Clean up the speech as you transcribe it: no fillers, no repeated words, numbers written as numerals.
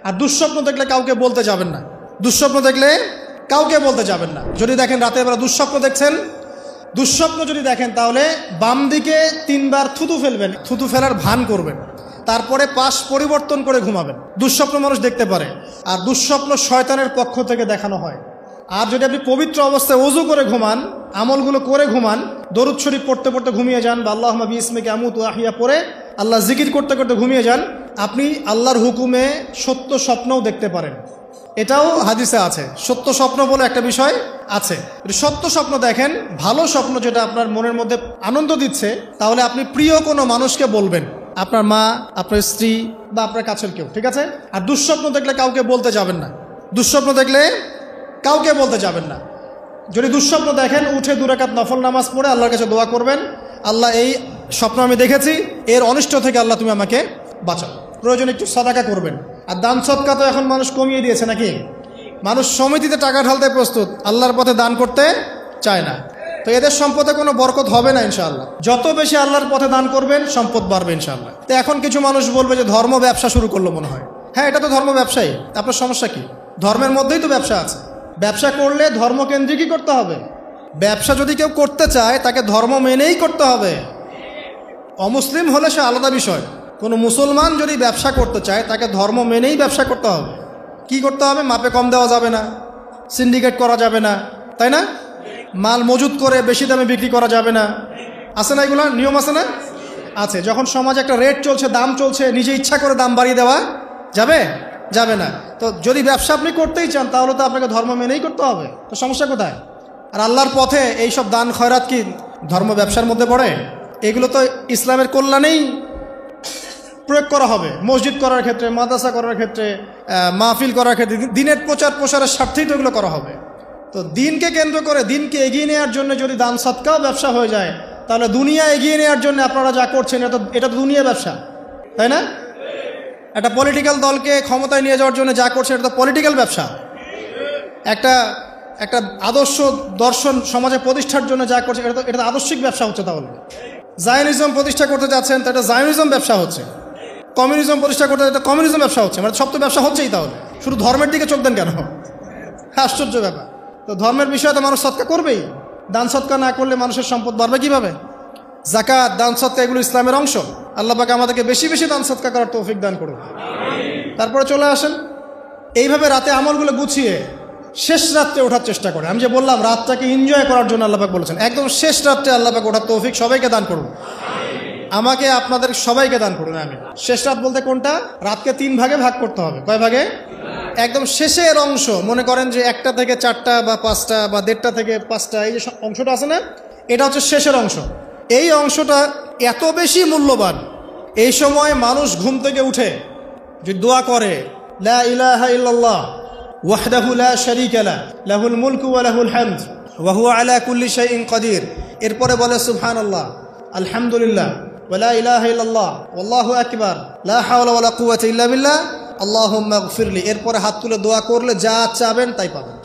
আর দুঃস্বপ্ন দেখলে কাউকে বলতে যাবেন না। দুঃস্বপ্ন দেখলে কাউকে বলতে যাবেন না। যদি দেখেন রাতের বেলা দুঃস্বপ্ন দেখছেন, দুঃস্বপ্ন যদি দেখেন তাহলে বাম দিকে 3 বার থুতু ফেলবেন, থুতু ফেলার ভান করবেন, তারপরে পাশ পরিবর্তন করে ঘুমাবেন। দুঃস্বপ্ন মানুষ দেখতে পারে, আর দুঃস্বপ্ন শয়তানের পক্ষ থেকে দেখানো হয়। আর যদি আপনি পবিত্র অবস্থায় ওযু করে ঘুমান, আমলগুলো করে ঘুমান, দরুদ শরীফ পড়তে পড়তে ঘুমিয়ে যান, বা আল্লাহুম্মা বিইসমিকা আমুতু ওয়া আহইয়া পড়ে আল্লাহ জিকির করতে করতে ঘুমিয়ে যান, আপনি আল্লাহর হুকুমে সত্য স্বপ্নও দেখতে পারেন। এটাও হাদিসে আছে, সত্য স্বপ্ন বলে একটা বিষয় আছে। সত্য স্বপ্ন দেখেন, ভালো স্বপ্ন যেটা আপনার মনের মধ্যে আনন্দ দিচ্ছে, তাহলে আপনি প্রিয় কোনো মানুষকে বলবেন, আপনার মা, আপনার স্ত্রী বা আপনার কাছের কেউ, ঠিক আছে? আর দুঃস্বপ্ন দেখলে কাউকে বলতে যাবেন না। দুঃস্বপ্ন দেখলে কাউকে বলতে যাবেন না। যদি দুঃস্বপ্ন দেখেন, উঠে 2 রাকাত নফল নামাজ পড়ে আল্লাহর কাছে দোয়া করবেন, আল্লাহ এই স্বপ্ন আমি দেখেছি, এর অনিষ্ট থেকে আল্লাহ তুমি আমাকে বাঁচাও। প্রয়োজনে একটু সাদাকা করবেন। আর দান সদকা তো এখন মানুষ কমিয়ে দিয়েছে নাকি? মানুষ সমিতিতে টাকা ঢালতে প্রস্তুত, আল্লাহর পথে দান করতে চায় না। তো এদের সম্পদে কোনো বরকত হবে না ইনশাআল্লাহ। যত বেশি আল্লাহর পথে দান করবেন, সম্পদ বাড়বে ইনশাআল্লাহ। তো এখন কিছু মানুষ বলবে যে ধর্ম ব্যবসা শুরু করলো মনে হয়। হ্যাঁ, এটা তো ধর্ম ব্যবসায়ী। আপনার সমস্যা কি? ধর্মের মধ্যেই তো ব্যবসা আছে। ব্যবসা করলে ধর্মকেন্দ্রিকই করতে হবে। ব্যবসা যদি কেউ করতে চায়, তাকে ধর্ম মেনেই করতে হবে। অমুসলিম হলে সে আলাদা বিষয়। কোনো মুসলমান যদি ব্যবসা করতে চায়, তাকে ধর্ম মেনেই ব্যবসা করতে হবে। কি করতে হবে? মাপে কম দেওয়া যাবে না, সিন্ডিকেট করা যাবে না, তাই না? মাল মজুত করে বেশি দামে বিক্রি করা যাবে না। আছে না এগুলো নিয়ম? আছে না? আছে। যখন সমাজে একটা রেট চলছে, দাম চলছে, নিজে ইচ্ছা করে দাম বাড়িয়ে দেওয়া যাবে? যাবে না। তো যদি ব্যবসা আপনি করতেই চান, তাহলে তো আপনাকে ধর্ম মেনেই করতে হবে। তো সমস্যা কোথায়? আর আল্লাহর পথে এইসব দান খয়রাত কি ধর্ম ব্যবসার মধ্যে পড়ে? এগুলো তো ইসলামের কল্যাণেই প্রয়োগ করা হবে। মসজিদ করার ক্ষেত্রে, মাদ্রাসা করার ক্ষেত্রে, মাহফিল করার ক্ষেত্রে, দিনের প্রচার প্রসারের স্বার্থেই তো এগুলো করা হবে। তো দিনকে কেন্দ্র করে, দিনকে এগিয়ে নেওয়ার জন্য যদি দান সদকাও ব্যবসা হয়ে যায়, তাহলে দুনিয়া এগিয়ে নেওয়ার জন্য আপনারা যা করছেন, এটা তো দুনিয়া ব্যবসা, তাই না? একটা পলিটিক্যাল দলকে ক্ষমতায় নিয়ে যাওয়ার জন্য যা করছে, এটা তো পলিটিক্যাল ব্যবসা। একটা আদর্শ দর্শন সমাজে প্রতিষ্ঠার জন্য যা করছে, এটা তো আদর্শিক ব্যবসা হচ্ছে। তাহলে জায়নিজম প্রতিষ্ঠা করতে যাচ্ছেন, তো এটা জায়নিজম ব্যবসা হচ্ছে। কমিউনিজম প্রতিষ্ঠা করতে, এটা কমিউনিজম ব্যবসা হচ্ছে। মানে সব তো ব্যবসা হচ্ছেই। তাহলে শুধু ধর্মের দিকে চোখ দেন কেন? আশ্চর্য ব্যাপার। তো ধর্মের বিষয়ে তো মানুষ সৎকা করবেই। দান সৎকা না করলে মানুষের সম্পদ বাড়বে কিভাবে? যাকাত, দান সৎকা এগুলো ইসলামের অংশ। আল্লাহ পাক আমাদেরকে বেশি বেশি দান সৎকা করার তৌফিক দান করুন। তারপরে চলে আসেন, এইভাবে রাতে আমলগুলো গুছিয়ে শেষ রাত্রে ওঠার চেষ্টা করে। আমি যে বললাম, রাতটাকে এনজয় করার জন্য আল্লাহ পাক বলেছেন, একদম শেষ রাত্রে আল্লাহ পাক ওঠার তৌফিক সবাইকে দান করুন। আমাকে, আপনাদের সবাইকে দান করুন। আমি শেষ রাত বলতে কোনটা? রাতকে 3 ভাগে ভাগ করতে হবে। কয় ভাগে? একদম শেষের অংশ। মনে করেন যে 1টা থেকে 4টা বা 5টা বা 1:30টা থেকে 5টা, এই যে অংশটা আছে না, এটা হচ্ছে শেষের অংশ। এই অংশটা এত বেশি মূল্যবান। এই সময় মানুষ ঘুম থেকে উঠে যে দোয়া করে, লা ইলাহা ইল্লাল্লাহ ওয়াহদাহু লা শারীকা লাহু লাহুল মুলকু ওয়া লাহুল হামদ ওয়া হুয়া আলা কুল্লি শাইইন কাদির। এরপরে বলে সুবহানাল্লাহ, আলহামদুলিল্লাহ, ওয়া লা ইলাহা ইল্লাল্লাহ ওয়াল্লাহু আকবার, লা হাওলা ওয়া লা কুওয়াতা ইল্লা বিল্লাহ, আল্লাহুম্মা গফিরলি। এরপরে হাত তুলে দোয়া করলে যা চাবেন তাই পাবেন।